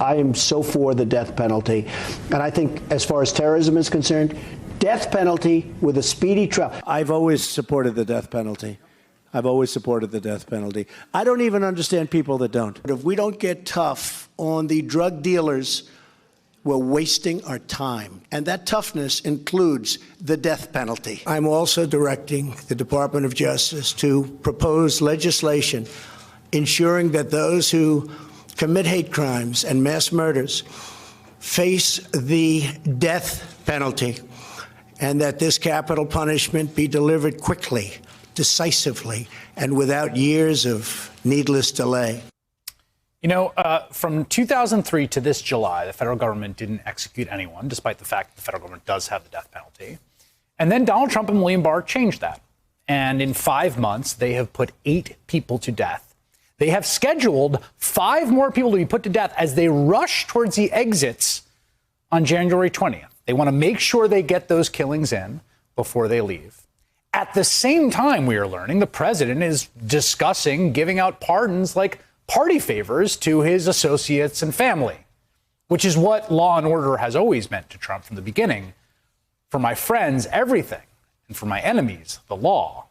I am so for the death penalty. And I think as far as terrorism is concerned, death penalty with a speedy trial. I've always supported the death penalty. I've always supported the death penalty. I don't even understand people that don't. But if we don't get tough on the drug dealers, we're wasting our time. And that toughness includes the death penalty. I'm also directing the Department of Justice to propose legislation ensuring that those who commit hate crimes and mass murders face the death penalty, and that this capital punishment be delivered quickly, decisively, and without years of needless delay. You know, from 2003 to this July, the federal government didn't execute anyone, despite the fact that the federal government does have the death penalty. And then Donald Trump and William Barr changed that. And in 5 months, they have put 8 people to death. They have scheduled 5 more people to be put to death as they rush towards the exits on January 20th. They want to make sure they get those killings in before they leave. At the same time, we are learning the president is discussing giving out pardons like party favors to his associates and family, which is what law and order has always meant to Trump from the beginning. For my friends, everything, and for my enemies, the law.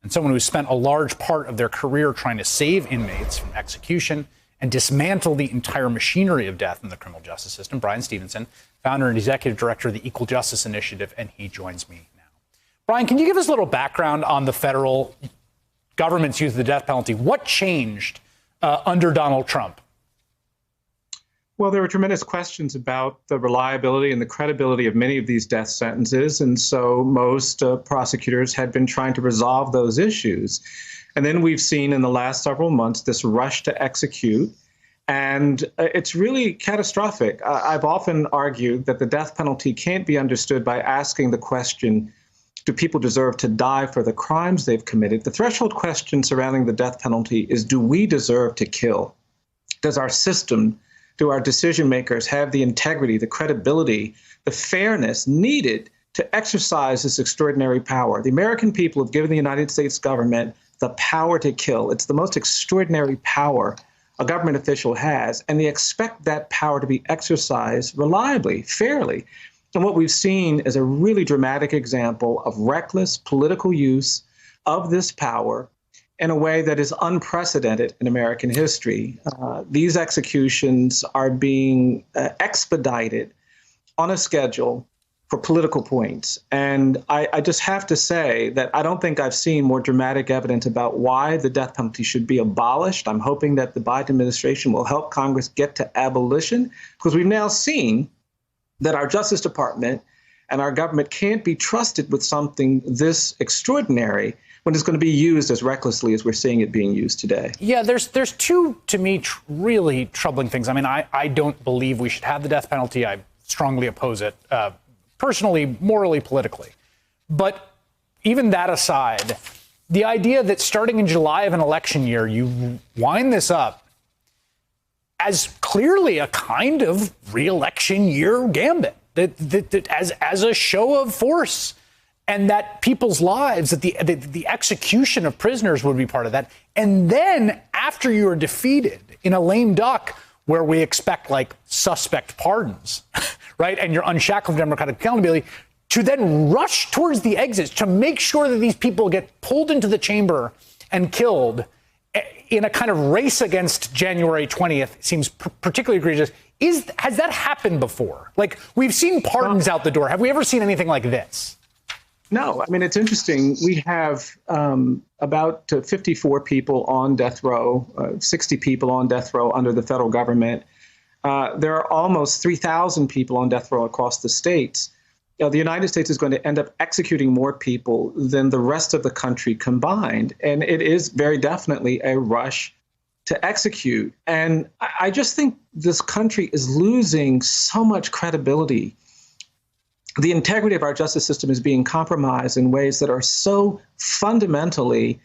And someone who spent a large part of their career trying to save inmates from execution and dismantle the entire machinery of death in the criminal justice system, Bryan Stevenson, founder and executive director of the Equal Justice Initiative, and he joins me now. Bryan, can you give us a little background on the federal government's use of the death penalty? What changed under Donald Trump? Well, there were tremendous questions about the reliability and the credibility of many of these death sentences. And so most prosecutors had been trying to resolve those issues. And then we've seen in the last several months this rush to execute. And it's really catastrophic. I've often argued that the death penalty can't be understood by asking the question, do people deserve to die for the crimes they've committed? The threshold question surrounding the death penalty is, do we deserve to kill? Does our system, do our decision makers have the integrity, the credibility, the fairness needed to exercise this extraordinary power? The American people have given the United States government the power to kill. It's the most extraordinary power a government official has, and they expect that power to be exercised reliably, fairly. And what we've seen is a really dramatic example of reckless political use of this power in a way that is unprecedented in American history. These executions are being expedited on a schedule for political points. And I just have to say that I don't think I've seen more dramatic evidence about why the death penalty should be abolished. I'm hoping that the Biden administration will help Congress get to abolition, because we've now seen that our Justice Department and our government can't be trusted with something this extraordinary when it's going to be used as recklessly as we're seeing it being used today. Yeah, there's two, to me, really troubling things. I mean, I don't believe we should have the death penalty. I strongly oppose it, personally, morally, politically. But even that aside, the idea that starting in July of an election year, you wind this up as clearly a kind of re-election year gambit, that as a show of force, and that people's lives, that the execution of prisoners would be part of that. And then after you are defeated in a lame duck where we expect like suspect pardons, right, and you're unshackled from democratic accountability, to then rush towards the exits to make sure that these people get pulled into the chamber and killed in a kind of race against January 20th seems particularly egregious. Has that happened before? Like, we've seen pardons out the door. Have we ever seen anything like this? No. I mean, it's interesting. We have about 54 people on death row, 60 people on death row under the federal government. There are almost 3,000 people on death row across the states. The United States is going to end up executing more people than the rest of the country combined. And it is very definitely a rush to execute. And I just think this country is losing so much credibility. The integrity of our justice system is being compromised in ways that are so fundamentally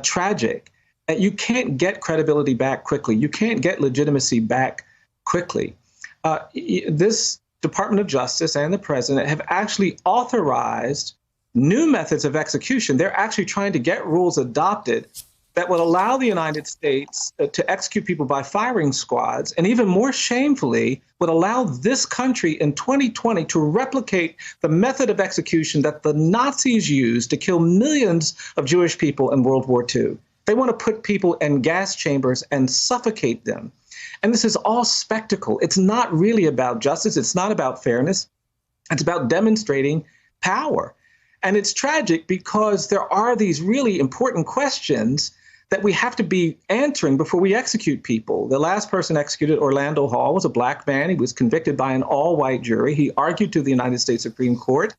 tragic that you can't get credibility back quickly. You can't get legitimacy back quickly. This Department of Justice and the president have actually authorized new methods of execution. They're actually trying to get rules adopted that would allow the United States to execute people by firing squads, and even more shamefully, would allow this country in 2020 to replicate the method of execution that the Nazis used to kill millions of Jewish people in World War II. They want to put people in gas chambers and suffocate them. And this is all spectacle. It's not really about justice. It's not about fairness. It's about demonstrating power. And it's tragic because there are these really important questions that we have to be answering before we execute people. The last person executed, Orlando Hall, was a black man. He was convicted by an all-white jury. He argued to the United States Supreme Court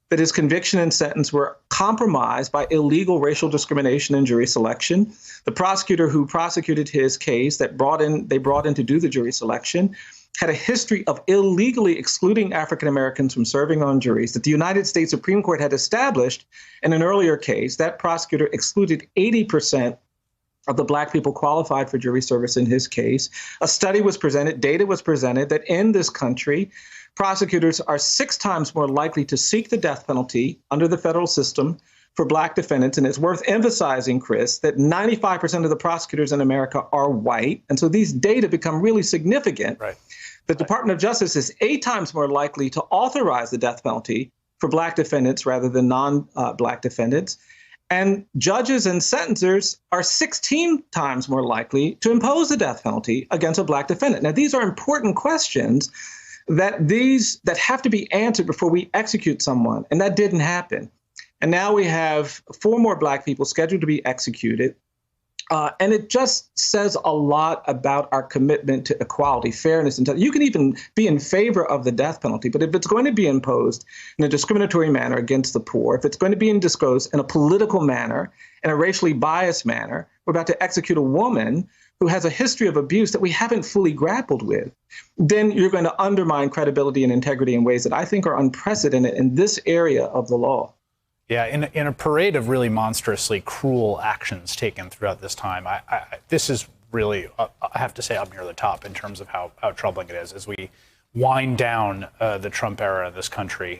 that his conviction and sentence were compromised by illegal racial discrimination in jury selection. The prosecutor who prosecuted his case they brought in to do the jury selection had a history of illegally excluding African Americans from serving on juries that the United States Supreme Court had established in an earlier case. That prosecutor excluded 80% of the black people qualified for jury service in his case. A study was presented, data was presented that in this country, prosecutors are 6 times more likely to seek the death penalty under the federal system for black defendants. And it's worth emphasizing, Chris, that 95% of the prosecutors in America are white. And so these data become really significant. Right. The Department of Justice is 8 times more likely to authorize the death penalty for black defendants rather than non-black defendants. And judges and sentencers are 16 times more likely to impose the death penalty against a black defendant. Now, these are important questions that have to be answered before we execute someone, and that didn't happen. And now we have 4 more black people scheduled to be executed. And it just says a lot about our commitment to equality, fairness, and you can even be in favor of the death penalty. But if it's going to be imposed in a discriminatory manner against the poor, if it's going to be disclosed in a political manner, in a racially biased manner, we're about to execute a woman who has a history of abuse that we haven't fully grappled with, then you're going to undermine credibility and integrity in ways that I think are unprecedented in this area of the law. Yeah, in a parade of really monstrously cruel actions taken throughout this time, this is really, I have to say, up near the top in terms of how troubling it is as we wind down the Trump era in this country.